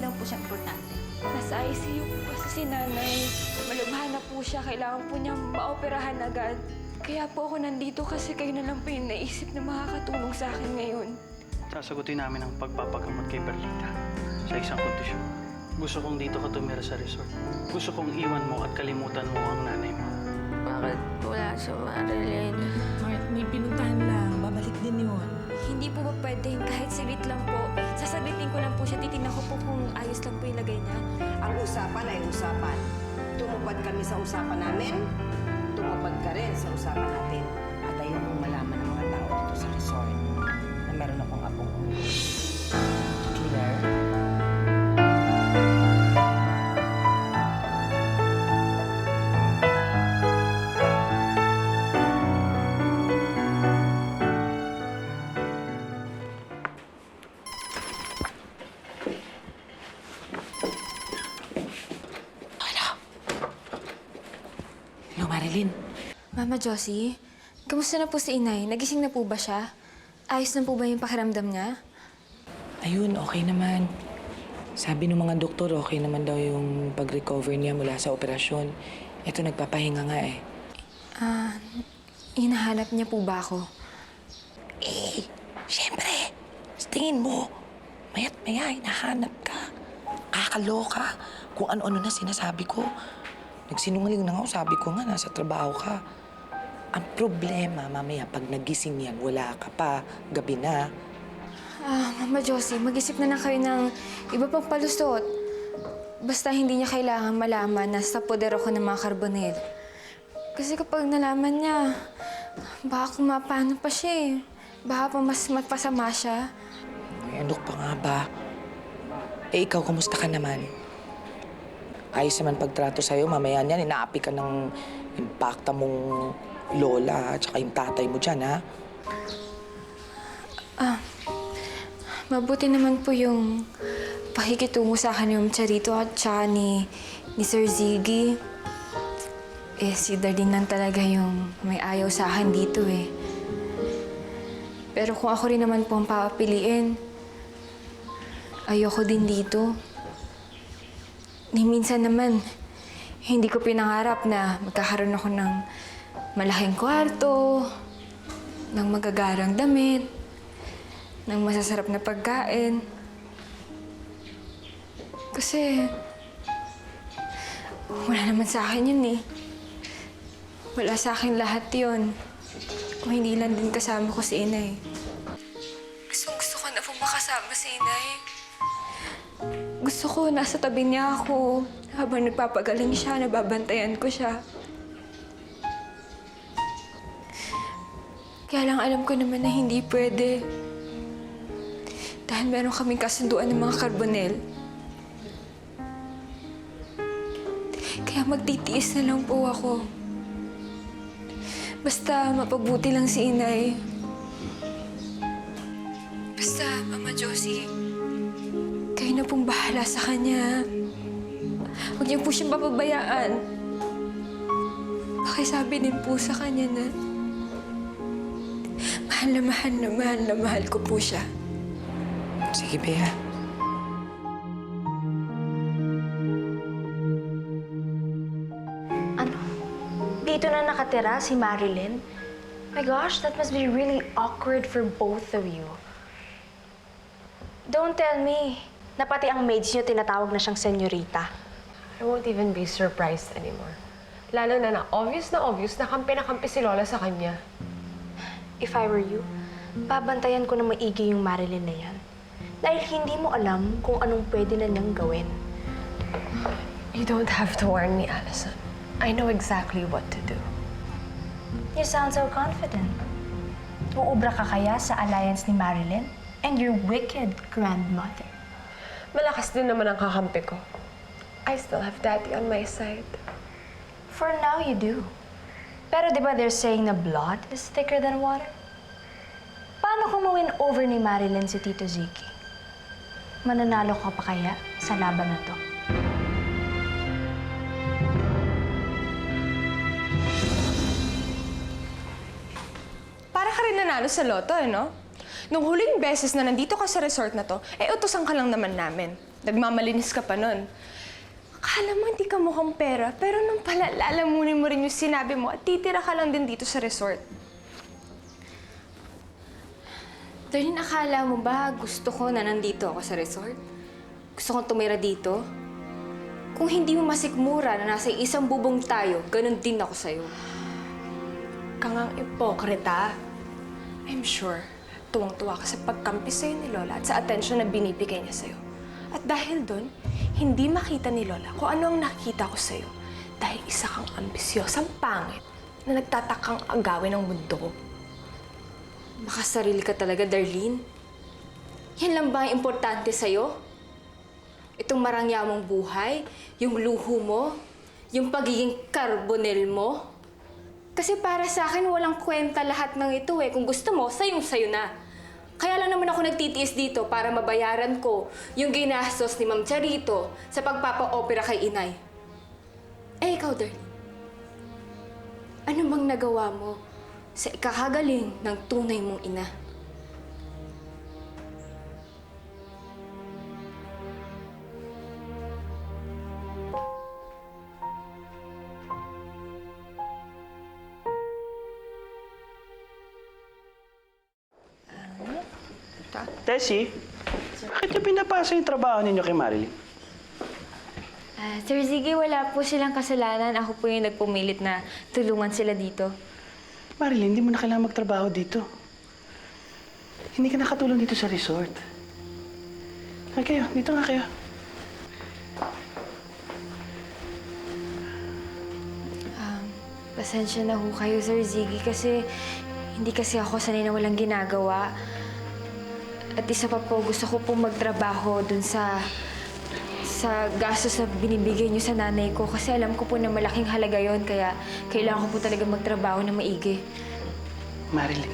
lang po siya importante. Nasa ICU po kasi si nanay. Malubha na po siya. Kailangan po niyang maoperahan agad. Kaya po ako nandito kasi kayo na lang po yung naisip na makakatulong sa akin ngayon. Sasagutin namin ang pagpapagamot kay Perlita sa isang kondisyon. Gusto kong dito ka tumira sa resort. Gusto kong iwan mo at kalimutan mo ang nanay mo. Bakit wala si Marilyn? Mart, may pinuntahan lang. Babalik din yun. Hindi po ba pwedeng kahit saglit lang po? Sasaglitin ko lang po siya. Titignan ko po kung ayos lang po yung lagay niya. Ang usapan ay usapan. Tumupad kami sa usapan namin, tumupad ka rin sa usapan natin. At ayaw mong malaman ng mga tao dito sa resort na meron akong apong. Clear? Hello, Marilyn. Mama Josie, kamusta na po si Inay? Nagising na po ba siya? Ayos na po ba yung pakiramdam niya? Ayun, okay naman. Sabi ng mga doktor, okay naman daw yung pag-recover niya mula sa operasyon. Ito, nagpapahinga nga eh. Hinahanap niya po ba ako? Eh, siyempre. Sa tingin mo, maya't maya, hinahanap ka. Kakaloka. Kung ano-ano na sinasabi ko. Nagsinungaling na nga, sabi ko nga, nasa trabaho ka. Ang problema, mamaya, pag nagising yan, wala ka pa, gabi na. Mama Josie, mag-isip na kayo ng iba pang palusot. Basta hindi niya kailangan malaman na sa poder ako ng mga karbonel. Kasi kapag nalaman niya, baka kumapano pa siya eh. Baka pa mas magpasama siya. Ay, ano pa nga ba? Eh, ikaw, kumusta ka naman? Ayos naman pagtrato sa'yo. Mamaya niyan, inaapi ka ng impacta mong lola at saka yung tatay mo dyan, ha? Mabuti naman po yung pakikitungo sa akin yung Charito at saka ni Sir Ziggy. Eh, si Darlene lang talaga yung may ayaw sa akin dito eh. Pero kung ako rin naman po ang papapiliin, ayoko din dito. Ni minsan naman, hindi ko pinangarap na magkakaroon ako ng malaking kwarto, ng magagarang damit, ng masasarap na pagkain. Kasi, wala naman sa akin yun eh. Wala sa akin lahat yun. Kung hindi lang din kasama ko si Inay. Gusto ko na po makasama si Inay. Gusto ko nasa tabi niya ako. Habang nagpapagaling siya, nababantayan ko siya. Kaya lang alam ko naman na hindi pwede. Dahil meron kaming kasunduan ng mga karbonel. Kaya magtitiis na lang po ako. Basta mapabuti lang si Inay. Basta, Mama Josie, kayo na pong bahala sa kanya. Huwag niyo po siyang papabayaan. Pakisabi din po sa kanya na mahal na mahal ko po siya. Sige, Bea. Ano? Dito na nakatira si Marilyn? My gosh, that must be really awkward for both of you. Don't tell me na pati ang maids niyo tinatawag na siyang senyorita. I won't even be surprised anymore. Lalo na obvious na kampi si Lola sa kanya. If I were you, babantayan ko na maigi yung Marilyn na yan. Dahil hindi mo alam kung anong pwede na niyang gawin. You don't have to warn me, Allison. I know exactly what to do. You sound so confident. Uubra ka kaya sa alliance ni Marilyn and your wicked grandmother? Malakas din naman ang kakampi ko. I still have Daddy on my side. For now, you do. Pero di ba they're saying na blood is thicker than water? Paano kung mawin over ni Marilyn si Tito Ziki? Mananalo ka pa kaya sa laban na to? Para ka rin nanalo sa loto, no? Nung huling beses na nandito ka sa resort na to, utusan ka lang naman namin. Nagmamalinis ka pa nun. Akala mo hindi ka mukhang pera, pero nung pala lalamunin mo rin yung sinabi mo at titira ka lang din dito sa resort. Darlene, akala mo ba gusto ko na nandito ako sa resort? Gusto kong tumira dito? Kung hindi mo masikmura na nasa isang bubong tayo, ganun din ako sa'yo. Kangang ipokrita. I'm sure, tuwang-tuwa ka sa pagkampi sa'yo ni Lola at sa atensyon na binibigay niya sa'yo. At dahil doon, hindi makita ni Lola kung ano ang nakita ko sa'yo. Dahil isa kang ambisyosang pangit na nagtatakang agawin ng mundo ko. Makasarili ka talaga, Darlene. Yan lang ba ang importante sa'yo? Itong marangyamong buhay, yung luho mo, yung pagiging karbonel mo? Kasi para sa akin, walang kwenta lahat ng ito eh. Kung gusto mo, sayong-sayo na. Kaya lang naman ako nagtitiis dito para mabayaran ko yung ginastos ni Ma'am Charito sa pagpapa-opera kay Inay. Eh, ikaw, Darlene. Ano bang nagawa mo sa ikakagaling ng tunay mong ina? Tessie, bakit niyo pinapasa yung trabaho ninyo kay Marilyn? Sir Ziggy, wala po silang kasalanan. Ako po yung nagpumilit na tulungan sila dito. Marilyn, hindi mo na kailangan magtrabaho dito. Hindi ka nakatulong dito sa resort. Nga kayo, dito nga kayo. Pasensya na ho kayo, Sir Ziggy, kasi hindi kasi ako sanay na walang ginagawa. At isa pa po, gusto ko po magtrabaho dun sa gastos na binibigay niyo sa nanay ko. Kasi alam ko po na malaking halaga yon, kaya kailangan ko po talaga magtrabaho na maigi. Marilyn,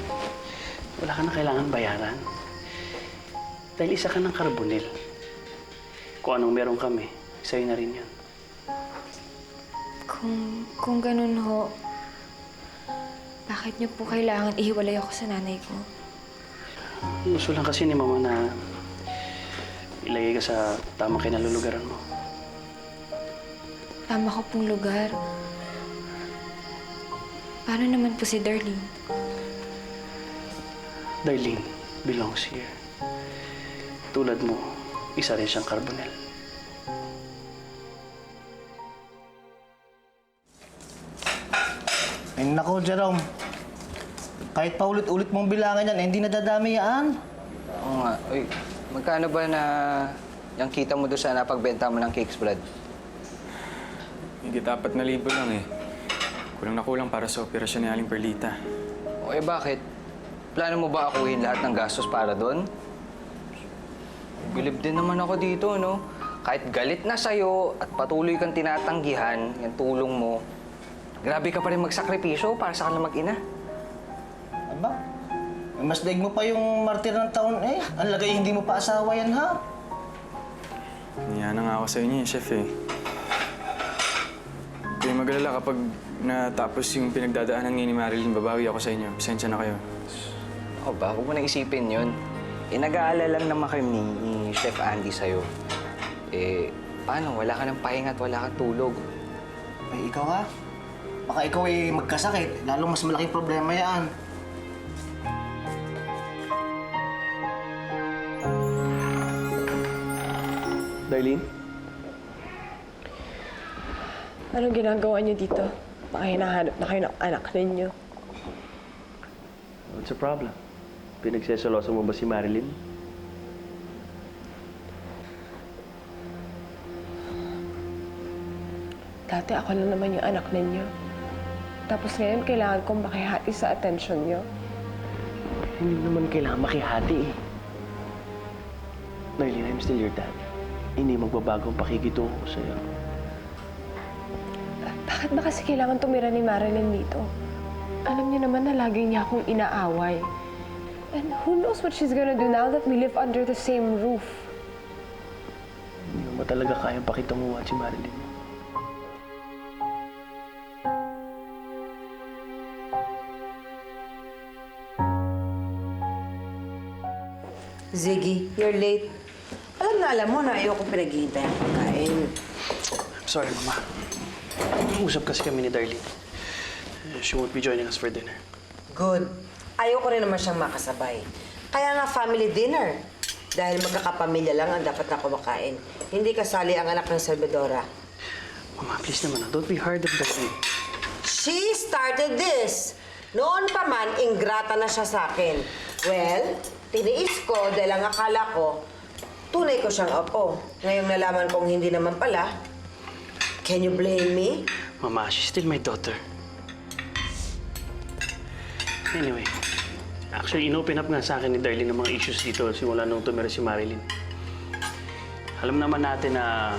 wala ka na kailangan bayaran. Dahil isa ka ng karbonel. Kung anong meron kami, sa'yo na rin yan. Kung ganun ho, bakit niyo po kailangan ihiwalay ako sa nanay ko? Gusto lang kasi ni Mama na ilagay ka sa tamang kinalulugaran mo. Tama ko pong lugar. Paano naman po si Darlene? Darlene belongs here. Tulad mo, isa rin siyang karbonel. Ay nako, Jerome. Kahit pa ulit-ulit mong bilangan yan, hindi nadadami yan. Oo nga. Uy, magkano ba na yung kita mo doon sa napagbenta mo ng cakes, Brad? Hindi 4,000 lang eh. Kulang na kulang para sa operasyon ni Aling Perlita. O bakit? Plano mo ba akuhin lahat ng gastos para doon? Bilib din naman ako dito, no? Kahit galit na sa'yo at patuloy kang tinatanggihan, yung tulong mo, grabe ka pa rin magsakripisyo para sa kanila mag-ina. Aba, mas daig mo pa yung martir ng taon eh. Ang lagay hindi mo pa asawa yan, ha? Niya na nga ako sa inyo, Chef eh. Kaya mag-alala kapag natapos yung pinagdadaanan ni Marilyn, babawi ako sa inyo. Pasensya na kayo. O ba, huwag mo na isipin yun. Nag-aalala lang naman kayo ni Chef Andy sa'yo. Paano? Wala ka ng pahinga at wala kang tulog. Ay, ikaw ha? Baka ikaw ay magkasakit. Lalong mas malaking problema yan. Darlene? Anong ginagawa niyo dito? Baka hinahanap na kayo ng anak ninyo. What's the problem? Pinagsesaloso mo ba si Marilyn? Dati ako lang naman yung anak ninyo. Tapos ngayon, kailangan kong makihati sa atensyon niyo. Hindi naman kailangan makihati eh. Darlene, I'm still your dad. Hindi magbabago ang pakikitungo ko sa'yo. Bakit ba kasi kailangan tumira ni Marilyn dito? Alam niyo naman na lagi niya akong inaaway. And who knows what she's gonna do now that we live under the same roof? Hindi mo ba talaga kayang pakitunguhan si Marilyn? Ziggy, you're late. Alam mo na ayoko pinaghihintay ang pagkain. Sorry, Mama. Usap kasi kami ni Darlene. She won't be joining us for dinner. Good. Ayoko rin naman siyang makasabay. Kaya nga family dinner. Dahil magkakapamilya lang ang dapat na kumakain. Hindi kasali ang anak ng servidora. Mama, please naman, don't be hard on Darlene. She started this. Noon pa man, ingrata na siya sa akin. Well, tiniis ko dahil ang akala ko, tunay ko siyang apo. Ngayong nalaman kong hindi naman pala, can you blame me? Mama, she's still my daughter. Anyway, actually, inopen up nga sa akin ni Darlene ng mga issues dito simula nung tumira si Marilyn. Alam naman natin na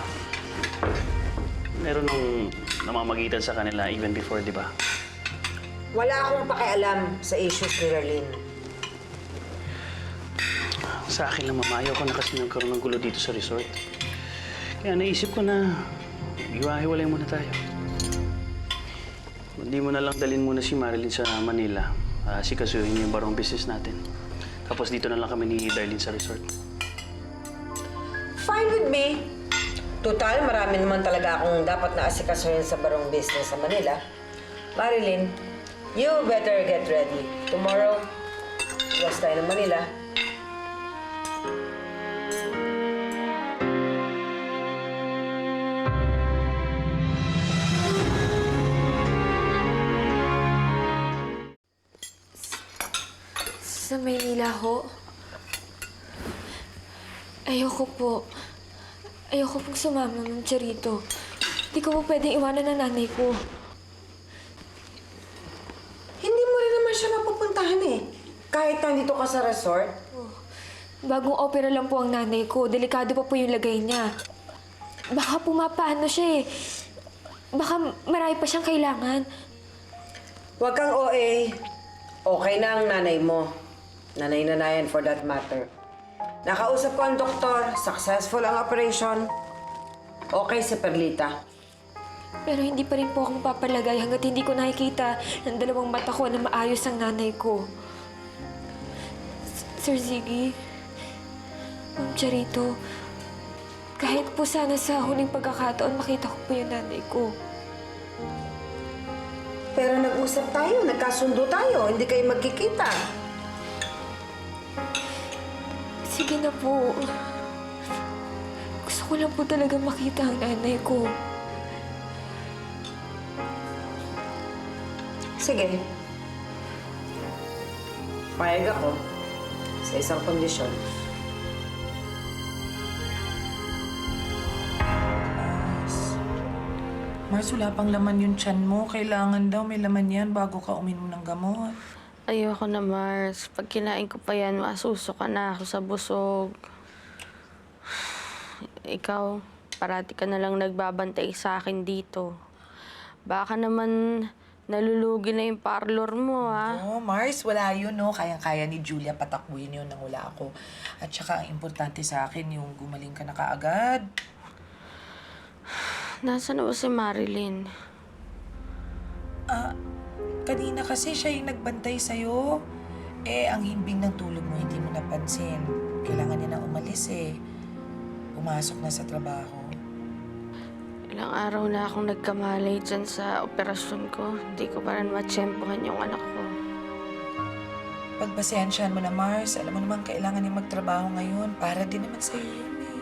meron nung namamagitan sa kanila even before, di ba? Wala akong pakialam sa issues ni Darlene. Sa akin lang, Mama, ayaw ko na kasi nagkaroon ng gulo dito sa resort. Kaya naisip ko na iwahiwalay muna tayo. Hindi mo na lang dalhin muna si Marilyn sa Manila. Sikasuhin yung barong business natin. Tapos dito na lang kami ni Darlene sa resort. Fine with me. Total, marami naman talaga akong dapat na asikasuhin sa barong business sa Manila. Marilyn, you better get ready. Tomorrow, buwas tayo ng Manila. Sa Maynila ho. Ayoko po. Ayoko pong sumama, Ma'am Charito. Di ko po pwedeng iwanan ang nanay ko. Hindi mo rin naman siya mapupuntahan eh. Kahit nandito ka sa resort. Bagong opera lang po ang nanay ko. Delikado pa po yung lagay niya. Baka pumapano siya eh. Baka marami pa siyang kailangan. Huwag kang OA. Okay na ang nanay mo. Nanay-nanayan for that matter. Nakausap ko ang doktor. Successful ang operation. Okay si Perlita. Pero hindi pa rin po ako mapapalagay hanggat hindi ko nakikita ng dalawang mata ko na maayos ang nanay ko. Sir Ziggy, Ma'am Charito, kahit po sana sa huling pagkakataon makita ko po yung nanay ko. Pero nag-usap tayo, nagkasundo tayo. Hindi kayo magkikita. Sige na po. Gusto ko lang po talaga makita ang nanay ko. Sige. Payag ako sa isang kondisyon. Mars, wala pang laman yung tiyan mo. Kailangan daw may laman yan bago ka uminom ng gamot. Ayoko na, Mars. Pag kinain ko pa yan, masusuka na ako sa busog. Ikaw, parati ka na lang nagbabantay sa akin dito. Baka naman nalulugi na yung parlor mo, ha? Oh, Mars, wala yun, no? Kayang-kaya ni Julia patakbuhin yun nang wala ako. At saka, ang importante sa akin, yung gumaling ka na kaagad. Nasaan na ba si Marilyn? Kanina kasi siya yung nagbantay sa'yo. Eh, ang himbing ng tulog mo, hindi mo napansin. Kailangan niya na umalis eh. Pumasok na sa trabaho. Ilang araw na akong nagkamalay dyan sa operasyon ko. Hindi ko pa rin matsyempohan yung anak ko. Pagpasensyahan mo na, Mars. Alam mo naman, kailangan niya magtrabaho ngayon. Para din naman sa'yo yun eh.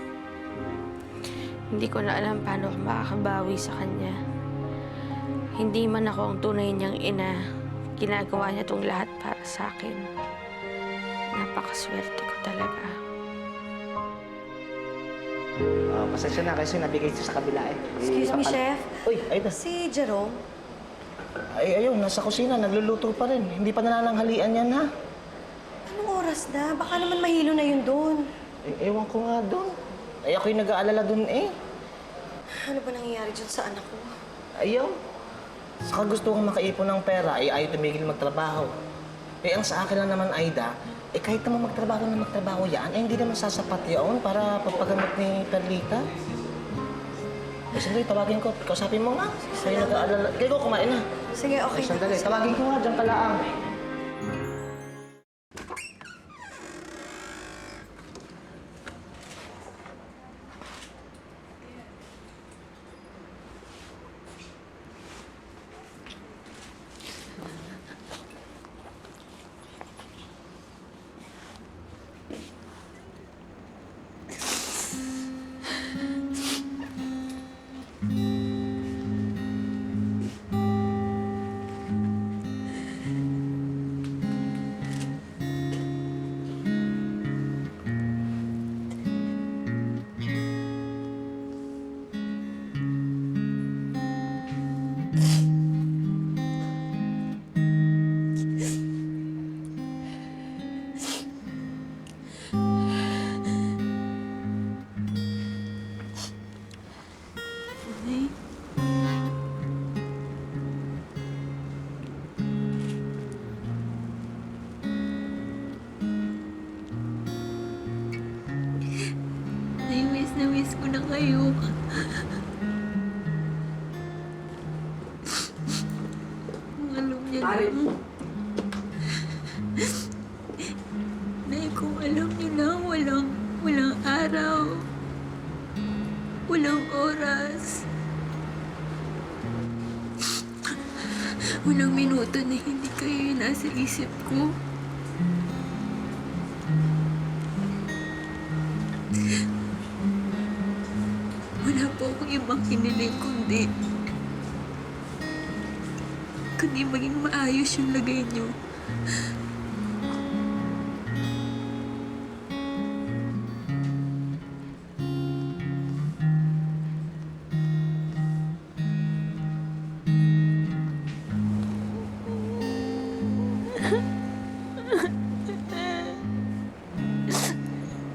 Hindi ko na alam paano ako makakabawi sa kanya. Hindi man ako ang tunay niyang ina. Ginagawa niya tong lahat para sa akin. Napakaswerte ko talaga. Pasensya na kasi nabigay siya sa kabila eh. Excuse me, Chef. Uy, ayun na. Si Jerome, Ay, ayun, nasa kusina, nagluluto pa rin. Hindi pa nanananghalian yan, ha? anong oras na? Baka naman mahilo na yun doon. Eh, ewan ko nga doon. Ay, ako'y nag-aalala doon eh. Ano ba nangyayari dyan sa anak ko? Ayaw. Saka gusto kong makaipon ng pera, eh ayaw tumigil magtrabaho. Eh, ang sa akin lang naman, Aida, eh kahit naman magtrabaho yan, eh hindi naman sasapat yun para pagpagamot ni Perlita. Eh, sandali, tawagin ko. Kausapin mo nga. Sa'yo nag-aalala. Kaya ko, kumain na. Sige, okay. Ay, sandali. Tawagin ko nga, dyan ka lang. kayo. Kung alam niyo lang. Nay, kung alam niyo lang, walang araw. Walang oras. Walang minuto na hindi kayo yung nasa isip ko. Wala po akong ibang hiniling kundi maging maayos yung lagay niyo.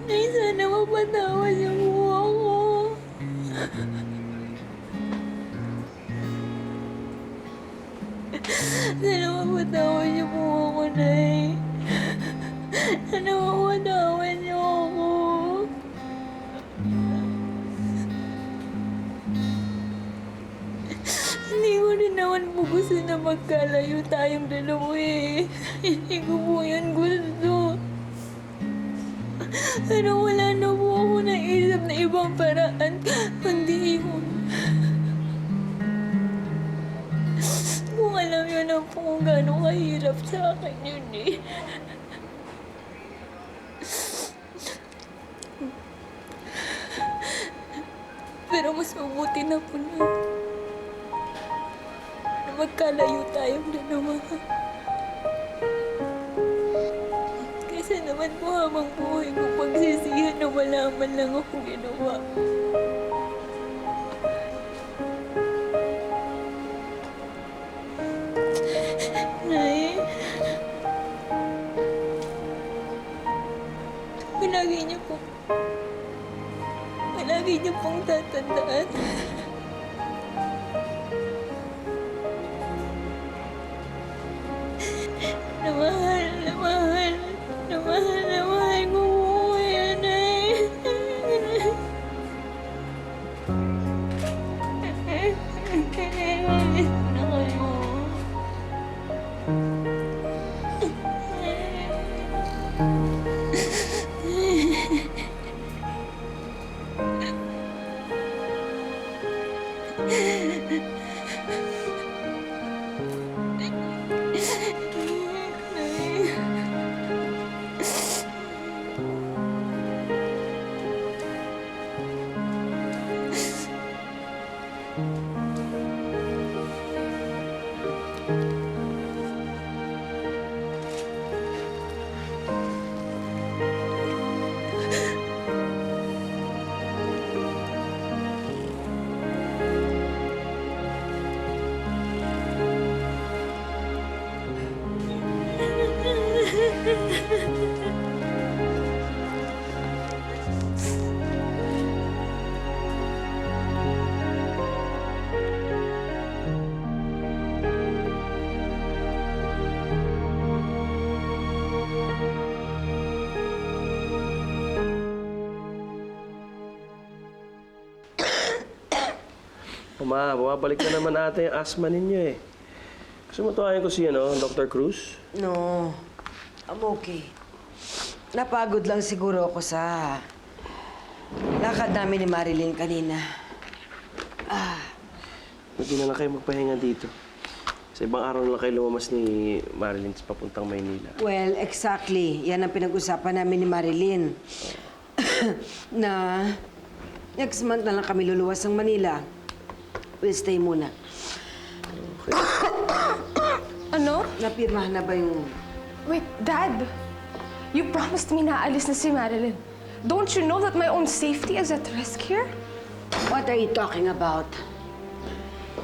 Nay, sana mapatawad niyo po ako. Sana mapatawad niyo po ako, Nay. Sana mapatawad niyo ako. Hindi ko rin naman po gusto na magkalayo tayong dalawa eh. Hindi ko po yan gusto. Pero wala na po ako naisip na ibang paraan, kundi yun. Kung alam yun na po kung gano'ng kahirap sa akin yun eh. Pero mas mabuti na po na magkalayo tayong dalawa. Kaysa naman po habang buhay ko pagsisihan na wala man lang ako ginawa. Nay, palagi niyo pong tatandaan. Namahal ko po yan, Nay. Na kayo. Ma, bumabalik na naman ata yung asthma ninyo eh. Gusto mo tuwahin ko si Dr. Cruz? No, I'm okay. Napagod lang siguro ako sa lakad namin ni Marilyn kanina. Hindi na lang kayo magpahinga dito. Sa ibang araw na lang kayo lumamas ni Marilyn sa papuntang Maynila. Well, exactly. Yan ang pinag-usapan namin ni Marilyn. Na next month na lang kami luluwas ng Manila. We'll stay muna. Okay. Ano? Napirmahan na ba yung... Wait, Dad! You promised me na aalis na si Marilyn. Don't you know that my own safety is at risk here? What are you talking about?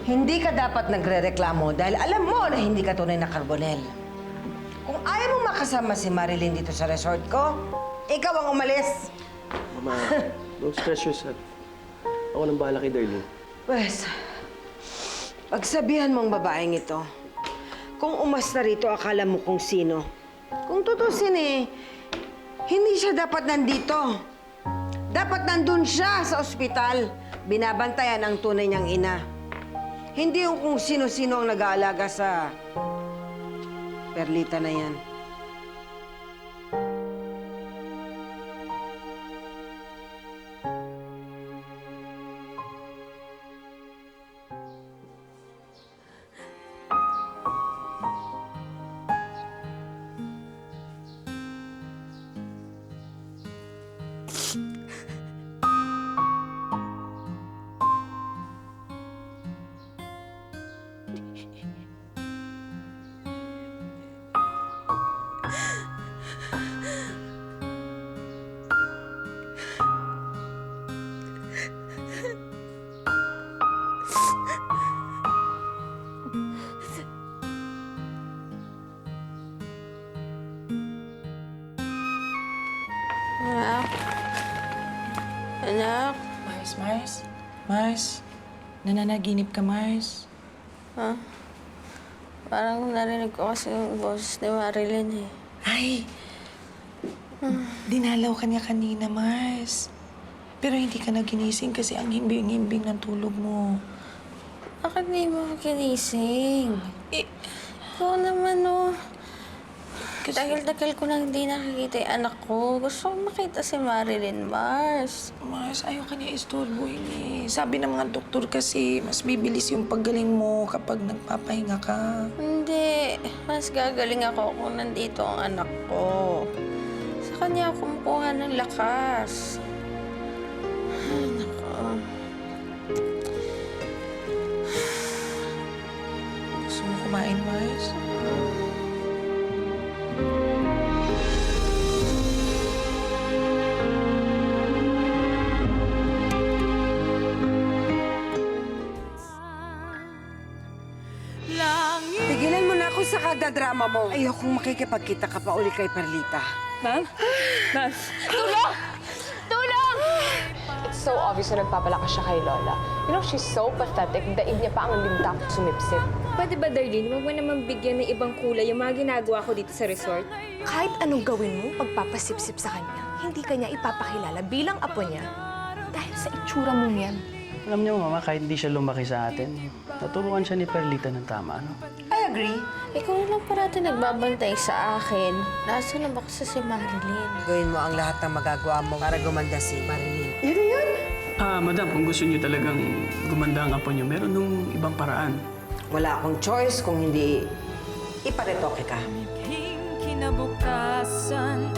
Hindi ka dapat nagre-reklamo dahil alam mo na hindi ka tunay na Carbonell. Kung ayaw mong makasama si Marilyn dito sa resort ko, ikaw ang umalis. Mama, don't stress yourself. Ako nang bahala kay Darlene. Pues, pagsabihan mong babaeng ito, kung umasta rito, akala mo kung sino. Kung tutusin hindi siya dapat nandito. Dapat nandun siya sa ospital. Binabantayan ang tunay niyang ina. Hindi yung kung sino-sino ang nag-aalaga sa Perlita na yan. Anak? Anak? Mars, nananaginip ka, Mars. Ha? Parang narinig ko kasi yung boses ni Marilyn eh. Ay, dinalaw ka niya kanina, Mars. Pero hindi ka naginising kasi ang himbing-himbing ng tulog mo. Bakit di mo ako kinising? Ikaw naman, oh. Tagal-tagal ko nang hindi nakikita yung anak ko. Gusto kong makita si Marilyn, Mars. Mars, ayaw ka niya istorbohin eh. Sabi ng mga doktor kasi, mas bibilis yung paggaling mo kapag nagpapahinga ka. Hindi. Mas gagaling ako kung nandito ang anak ko. Sa kanya ako kumukuha ng lakas. Ay, naku. Gusto mo kumain, Mars? Tigilan mo na ako sa kadadrama mo. Ayokong makikipagkita ka pa uli kay Perlita. Ma'am? Ma'am? Tulong! Tulong! It's so obvious na nagpapalakas siya kay Lola. You know, she's so pathetic. Daig niya pa ang limtak sumipsip. Pwede ba, Darlene, huwag mo naman bigyan ng ibang kulay yung mga ginagawa ko dito sa resort? Kahit anong gawin mo pagpapasipsip sa kanya, hindi kanya ipapakilala bilang apo niya dahil sa itsura mong yan. Alam niyo, Mama, kahit hindi siya lumaki sa atin, naturuan siya ni Perlita ng tama, no? I agree. Ikaw na lang parati nagbabantay sa akin. Nasa na ba kasi si Marilyn? Gawin mo ang lahat ng magagawa mo para gumanda si Marilyn. Madam, kung gusto niyo talagang gumanda ang apo niyo, meron nung ibang paraan. Wala akong choice kung hindi iparetoke ka. Kinabukasan